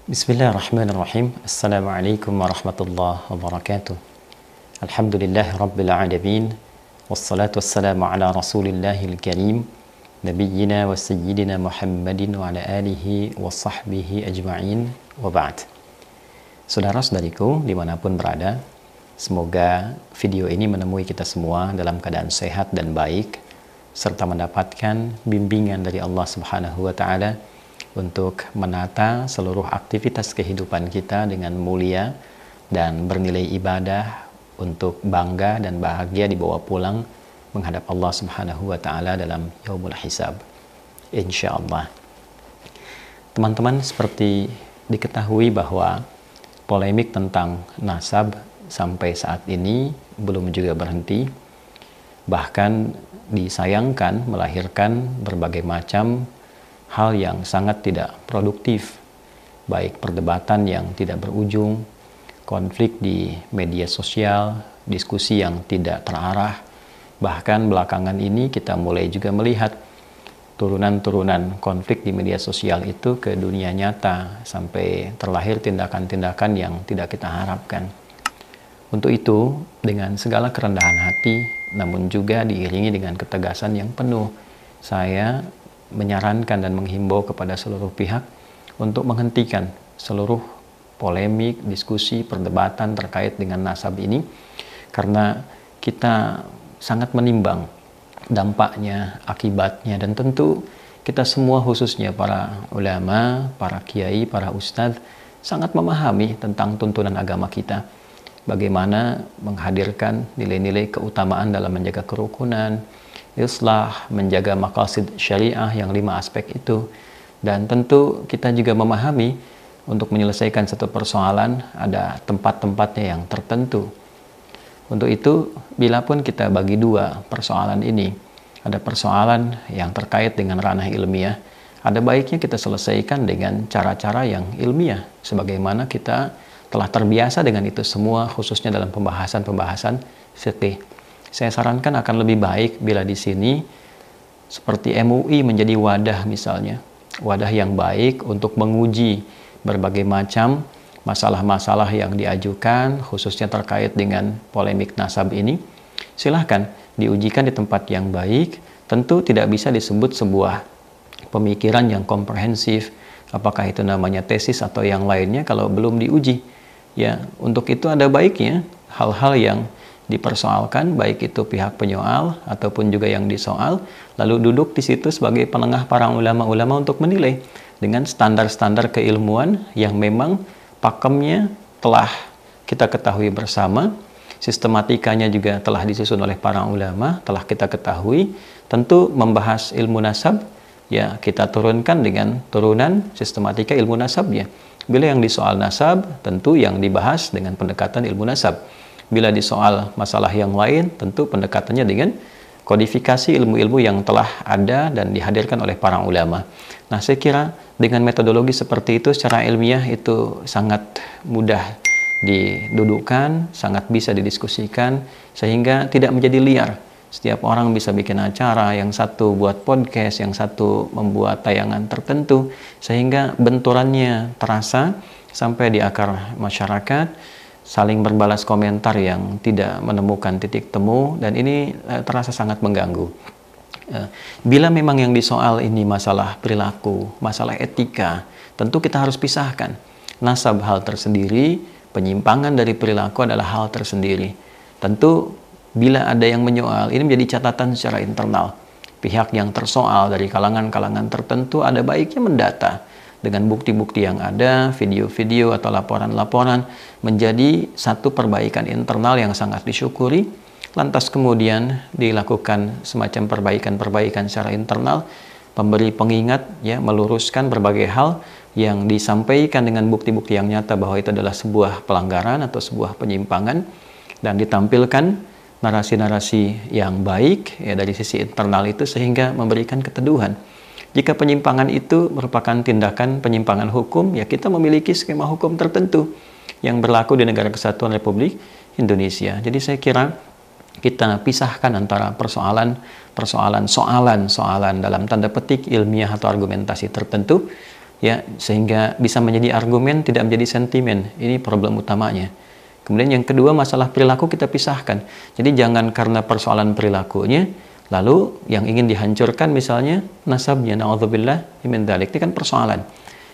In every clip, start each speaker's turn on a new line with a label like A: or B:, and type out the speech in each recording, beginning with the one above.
A: Bismillahirrahmanirrahim. Assalamualaikum warahmatullahi wabarakatuh. Alhamdulillah rabbil alamin. Wassalatu wassalamu ala rasulillahil karim. Nabiyyina wa sayyidina Muhammadin wa ala alihi wa sahbihi ajma'in wa ba'd. Saudara-saudariku dimanapun berada, semoga video ini menemui kita semua dalam keadaan sehat dan baik, serta mendapatkan bimbingan dari Allah Subhanahu wa Ta'ala untuk menata seluruh aktivitas kehidupan kita dengan mulia dan bernilai ibadah untuk bangga dan bahagia dibawa pulang menghadap Allah Subhanahu wa Ta'ala dalam yaumul hisab, insyaallah. Teman-teman, seperti diketahui bahwa polemik tentang nasab sampai saat ini belum juga berhenti, bahkan disayangkan melahirkan berbagai macam hal yang sangat tidak produktif, baik perdebatan yang tidak berujung, konflik di media sosial, diskusi yang tidak terarah. Bahkan belakangan ini kita mulai juga melihat turunan-turunan konflik di media sosial itu ke dunia nyata, sampai terlahir tindakan-tindakan yang tidak kita harapkan. Untuk itu, dengan segala kerendahan hati, namun juga diiringi dengan ketegasan yang penuh, saya menyarankan dan menghimbau kepada seluruh pihak untuk menghentikan seluruh polemik, diskusi, perdebatan terkait dengan nasab ini, karena kita sangat menimbang dampaknya, akibatnya, dan tentu kita semua, khususnya para ulama, para kiai, para ustadz, sangat memahami tentang tuntunan agama kita, bagaimana menghadirkan nilai-nilai keutamaan dalam menjaga kerukunan, islah, menjaga maqasid syariah yang 5 aspek itu. Dan tentu kita juga memahami untuk menyelesaikan satu persoalan ada tempat-tempatnya yang tertentu. Untuk itu, bila pun kita bagi dua persoalan ini, ada persoalan yang terkait dengan ranah ilmiah, ada baiknya kita selesaikan dengan cara-cara yang ilmiah, sebagaimana kita telah terbiasa dengan itu semua, khususnya dalam pembahasan-pembahasan fikih. Saya sarankan akan lebih baik bila di sini seperti MUI menjadi wadah, misalnya wadah yang baik untuk menguji berbagai macam masalah-masalah yang diajukan, khususnya terkait dengan polemik nasab ini. Silahkan diujikan di tempat yang baik. Tentu tidak bisa disebut sebuah pemikiran yang komprehensif, apakah itu namanya tesis atau yang lainnya, kalau belum diuji. Ya, untuk itu ada baiknya hal-hal yang dipersoalkan, baik itu pihak penyoal ataupun juga yang disoal, lalu duduk di situ sebagai penengah para ulama-ulama untuk menilai dengan standar-standar keilmuan yang memang pakemnya telah kita ketahui bersama, sistematikanya juga telah disusun oleh para ulama, telah kita ketahui. Tentu membahas ilmu nasab, ya kita turunkan dengan turunan sistematika ilmu nasabnya. Bila yang disoal nasab, tentu yang dibahas dengan pendekatan ilmu nasab. Bila disoal masalah yang lain, tentu pendekatannya dengan kodifikasi ilmu-ilmu yang telah ada dan dihadirkan oleh para ulama. Nah, saya kira dengan metodologi seperti itu secara ilmiah itu sangat mudah didudukkan, sangat bisa didiskusikan, sehingga tidak menjadi liar. Setiap orang bisa bikin acara, yang satu buat podcast, yang satu membuat tayangan tertentu, sehingga benturannya terasa sampai di akar masyarakat, saling berbalas komentar yang tidak menemukan titik temu, dan ini terasa sangat mengganggu. Bila memang yang disoal ini masalah perilaku, masalah etika, tentu kita harus pisahkan. Nasab hal tersendiri, penyimpangan dari perilaku adalah hal tersendiri. Tentu bila ada yang menyoal, ini menjadi catatan secara internal. Pihak yang tersoal dari kalangan-kalangan tertentu ada baiknya mendata dengan bukti-bukti yang ada, video-video atau laporan-laporan, menjadi satu perbaikan internal yang sangat disyukuri. Lantas kemudian dilakukan semacam perbaikan-perbaikan secara internal, memberi pengingat, ya, meluruskan berbagai hal yang disampaikan dengan bukti-bukti yang nyata bahwa itu adalah sebuah pelanggaran atau sebuah penyimpangan, dan ditampilkan narasi-narasi yang baik, ya, dari sisi internal itu, sehingga memberikan keteduhan. Jika penyimpangan itu merupakan tindakan penyimpangan hukum, ya kita memiliki skema hukum tertentu yang berlaku di Negara Kesatuan Republik Indonesia. Jadi saya kira kita pisahkan antara soalan dalam tanda petik ilmiah atau argumentasi tertentu Ya, sehingga bisa menjadi argumen, tidak menjadi sentimen. Ini problem utamanya. Kemudian yang kedua, masalah perilaku kita pisahkan. Jadi jangan karena persoalan perilakunya, lalu yang ingin dihancurkan misalnya nasabnya, na'udzubillah min dzalik. Ini kan persoalan.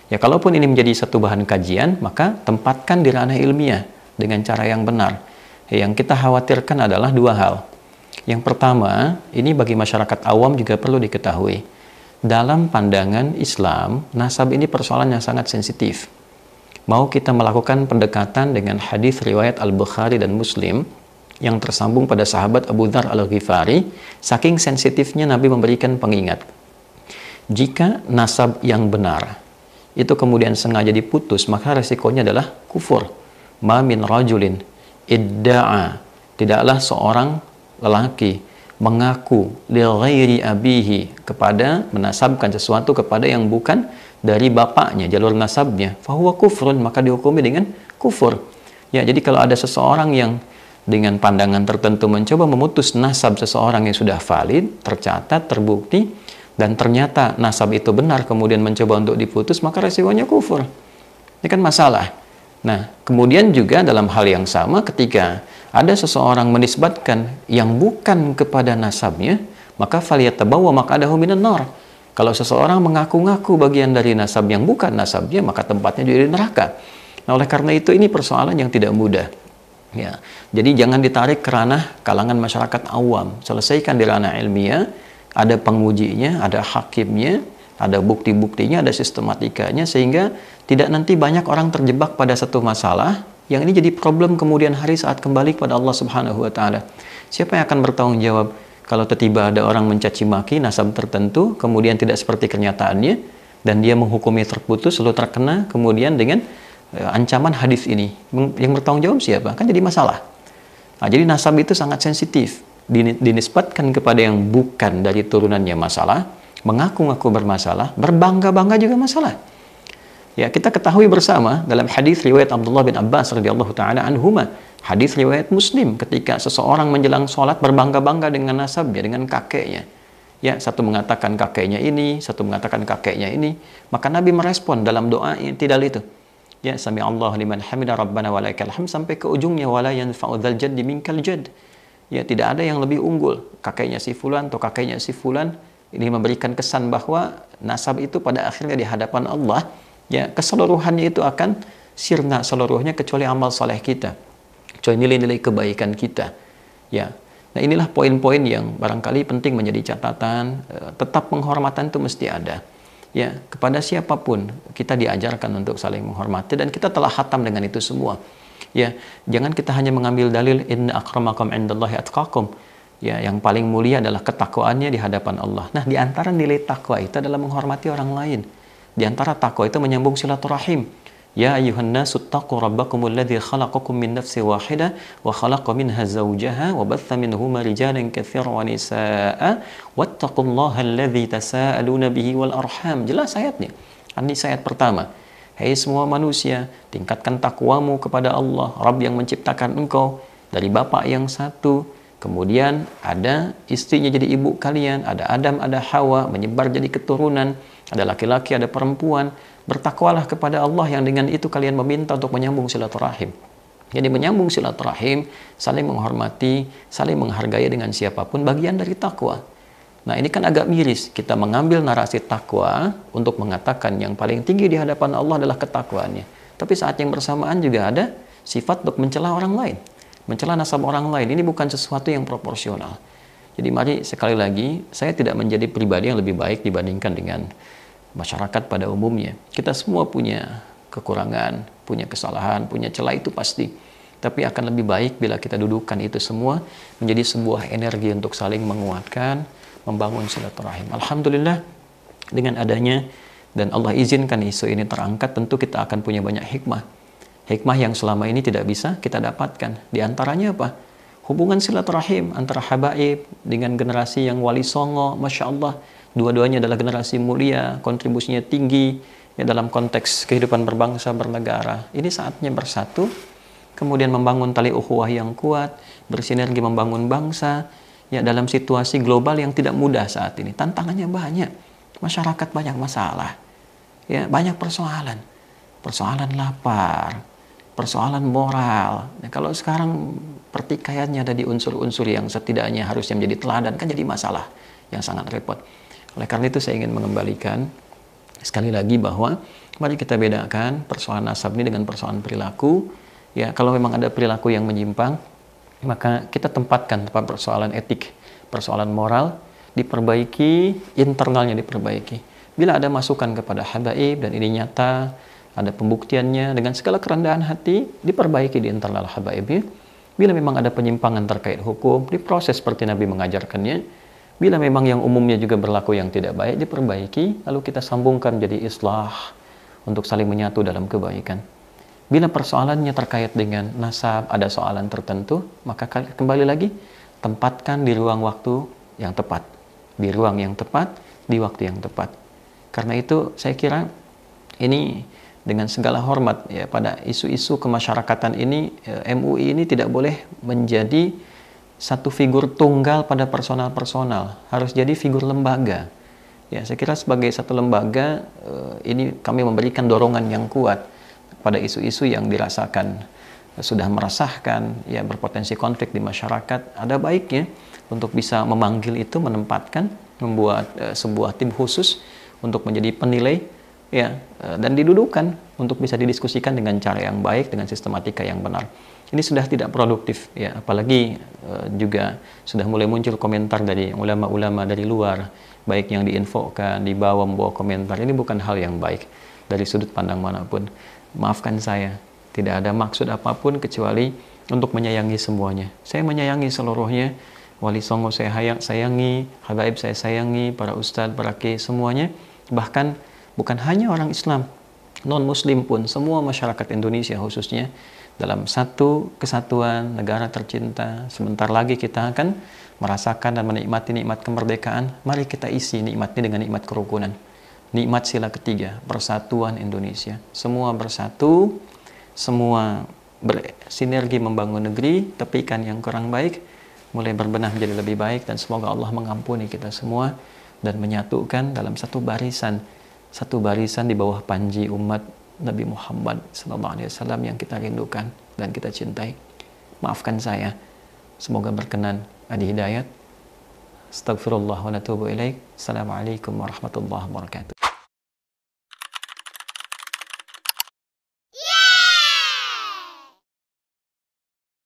A: Ya, kalaupun ini menjadi satu bahan kajian, maka tempatkan di ranah ilmiah dengan cara yang benar. Yang kita khawatirkan adalah dua hal. Yang pertama, ini bagi masyarakat awam juga perlu diketahui. Dalam pandangan Islam, nasab ini persoalan yang sangat sensitif. Mau kita melakukan pendekatan dengan hadis riwayat Al-Bukhari dan Muslim yang tersambung pada sahabat Abu Dzar Al-Ghifari, saking sensitifnya Nabi memberikan pengingat. Jika nasab yang benar itu kemudian sengaja diputus, maka resikonya adalah kufur. Ma min rajulin idda'a, tidaklah seorang lelaki mengaku li ghairi abihi, kepada menasabkan sesuatu kepada yang bukan dari bapaknya, jalur nasabnya, fahuwa kufrun, maka dihukumi dengan kufur. Ya, jadi kalau ada seseorang yang dengan pandangan tertentu mencoba memutus nasab seseorang yang sudah valid, tercatat, terbukti, dan ternyata nasab itu benar, kemudian mencoba untuk diputus, maka resikonya kufur. Ini kan masalah. Nah, kemudian juga dalam hal yang sama, ketika ada seseorang menisbatkan yang bukan kepada nasabnya, maka falyatabawwa maq'adahu minan nar. Kalau seseorang mengaku-ngaku bagian dari nasab yang bukan nasabnya, maka tempatnya juga di neraka. Nah, oleh karena itu ini persoalan yang tidak mudah. Ya, jadi jangan ditarik ke ranah kalangan masyarakat awam. Selesaikan di ranah ilmiah, ada pengujinya, ada hakimnya, ada bukti-buktinya, ada sistematikanya, sehingga tidak nanti banyak orang terjebak pada satu masalah yang ini jadi problem kemudian hari saat kembali kepada Allah Subhanahu wa taala. Siapa yang akan bertanggung jawab kalau tiba-tiba ada orang mencaci maki nasab tertentu, kemudian tidak seperti kenyataannya, dan dia menghukumi terputus, lalu terkena kemudian dengan ancaman hadis ini. Yang bertanggung jawab siapa? Kan jadi masalah. Nah, jadi nasab itu sangat sensitif. Dinisbatkan kepada yang bukan dari turunannya masalah, mengaku-ngaku bermasalah, berbangga-bangga juga masalah. Ya, kita ketahui bersama dalam hadis riwayat Abdullah bin Abbas radhiyallahu taala anhuma, hadis riwayat Muslim, ketika seseorang menjelang sholat berbangga-bangga dengan nasabnya, dengan kakeknya. Ya, satu mengatakan kakeknya ini, satu mengatakan kakeknya ini, maka Nabi merespon dalam doa tidak itu. Ya, sami Allah liman hamida rabbana walaikal hamd, sampai ke ujungnya wala yanfa'u dzal jaddi minkal jadd. Ya, tidak ada yang lebih unggul, kakeknya si fulan atau kakeknya si fulan. Ini memberikan kesan bahwa nasab itu pada akhirnya di hadapan Allah, ya, keseluruhannya itu akan sirna seluruhnya kecuali amal saleh kita, kecuali nilai-nilai kebaikan kita. Ya, nah inilah poin-poin yang barangkali penting menjadi catatan. Tetap penghormatan itu mesti ada. Ya, kepada siapapun kita diajarkan untuk saling menghormati, dan kita telah khatam dengan itu semua. Ya, jangan kita hanya mengambil dalil inna akramakum indallahi atqakum. Ya, yang paling mulia adalah ketakwaannya di hadapan Allah. Nah, di antara nilai takwa itu adalah menghormati orang lain. Di antara takwa itu menyambung silaturahim. Ya ayyuhan nasu taqu rabbakumul ladzi khalaqakum min nafsin wahidah wa khalaqa minha zawjaha wa batha minhuma rijalan katsiran wa nisaa'a wattaqullaha alladzi tasaaluna bihi wal arham. Jelas ayatnya. An-Nisa ayat pertama. Hai semua manusia, tingkatkan takwamu kepada Allah, Rabb yang menciptakan engkau dari bapak yang satu. Kemudian ada istrinya jadi ibu kalian, ada Adam, ada Hawa, menyebar jadi keturunan, ada laki-laki, ada perempuan. Bertakwalah kepada Allah yang dengan itu kalian meminta untuk menyambung silaturahim. Jadi menyambung silaturahim, saling menghormati, saling menghargai dengan siapapun, bagian dari takwa. Nah, ini kan agak miris, kita mengambil narasi takwa untuk mengatakan yang paling tinggi di hadapan Allah adalah ketakwaannya. Tapi saat yang bersamaan juga ada sifat untuk mencela orang lain. Mencela nasab orang lain, ini bukan sesuatu yang proporsional. Jadi mari sekali lagi, saya tidak menjadi pribadi yang lebih baik dibandingkan dengan masyarakat pada umumnya. Kita semua punya kekurangan, punya kesalahan, punya celah, itu pasti. Tapi akan lebih baik bila kita dudukkan itu semua menjadi sebuah energi untuk saling menguatkan, membangun silaturahim. Alhamdulillah, dengan adanya dan Allah izinkan isu ini terangkat, tentu kita akan punya banyak hikmah. Hikmah yang selama ini tidak bisa kita dapatkan. Di antaranya apa? Hubungan silaturahim antara habaib dengan generasi yang wali songo, Masya Allah. Dua-duanya adalah generasi mulia, kontribusinya tinggi ya, dalam konteks kehidupan berbangsa, bernegara. Ini saatnya bersatu, kemudian membangun tali ukhuwah yang kuat, bersinergi membangun bangsa, ya, dalam situasi global yang tidak mudah saat ini. Tantangannya banyak, masyarakat banyak masalah.
B: Ya, banyak persoalan. Persoalan lapar, persoalan moral. Nah, kalau sekarang pertikaiannya ada di unsur-unsur yang setidaknya harusnya menjadi teladan, kan jadi masalah yang sangat repot. Oleh karena itu saya ingin mengembalikan sekali lagi bahwa mari kita bedakan persoalan nasab ini dengan persoalan perilaku. Ya, kalau memang ada perilaku yang menyimpang, maka kita tempatkan tempat persoalan etik, persoalan moral, diperbaiki, internalnya diperbaiki. Bila ada masukan kepada habaib dan ini nyata, ada pembuktiannya dengan segala kerendahan hati, diperbaiki di internal habaibnya. Bila memang ada penyimpangan terkait hukum, diproses seperti Nabi mengajarkannya. Bila memang yang umumnya juga berlaku yang tidak baik, diperbaiki, lalu kita sambungkan jadi islah untuk saling menyatu dalam kebaikan. Bila persoalannya terkait dengan nasab, ada soalan tertentu, maka kembali lagi, tempatkan di ruang waktu yang tepat. Di ruang yang tepat, di waktu yang tepat. Karena itu saya kira ini dengan segala hormat ya pada isu-isu kemasyarakatan ini, MUI ini tidak boleh menjadi satu figur tunggal pada personal-personal, harus jadi figur lembaga. Ya, saya kira sebagai satu lembaga ini kami memberikan dorongan yang kuat pada isu-isu yang dirasakan sudah meresahkan, ya berpotensi konflik di masyarakat. Ada baiknya untuk bisa memanggil itu, menempatkan, membuat sebuah tim khusus untuk menjadi penilai, ya, dan didudukan untuk bisa didiskusikan dengan cara yang baik, dengan sistematika yang benar. Ini sudah tidak produktif, ya, apalagi juga sudah mulai muncul komentar dari ulama-ulama dari luar, baik yang diinfokan, membawa komentar. Ini bukan hal yang baik dari sudut pandang manapun. Maafkan saya, tidak ada maksud apapun kecuali untuk menyayangi semuanya. Saya menyayangi seluruhnya. Wali Songo saya sayangi, habaib saya sayangi, para ustadz, para kiai semuanya. Bahkan bukan hanya orang Islam, non-Muslim pun, semua masyarakat Indonesia khususnya, dalam satu kesatuan negara tercinta. Sebentar lagi kita akan merasakan dan menikmati nikmat kemerdekaan. Mari kita isi nikmatnya dengan nikmat kerukunan. Nikmat sila ketiga, persatuan Indonesia. Semua bersatu, semua bersinergi membangun negeri, tepikan yang kurang baik, mulai berbenah menjadi lebih baik, dan semoga Allah mengampuni kita semua dan menyatukan dalam satu barisan di bawah panji umat Nabi Muhammad SAW yang kita rindukan dan kita cintai. Maafkan saya, semoga berkenan, adi hidayat. Astagfirullah wa natubu ilaik. Assalamualaikum warahmatullahi wabarakatuh.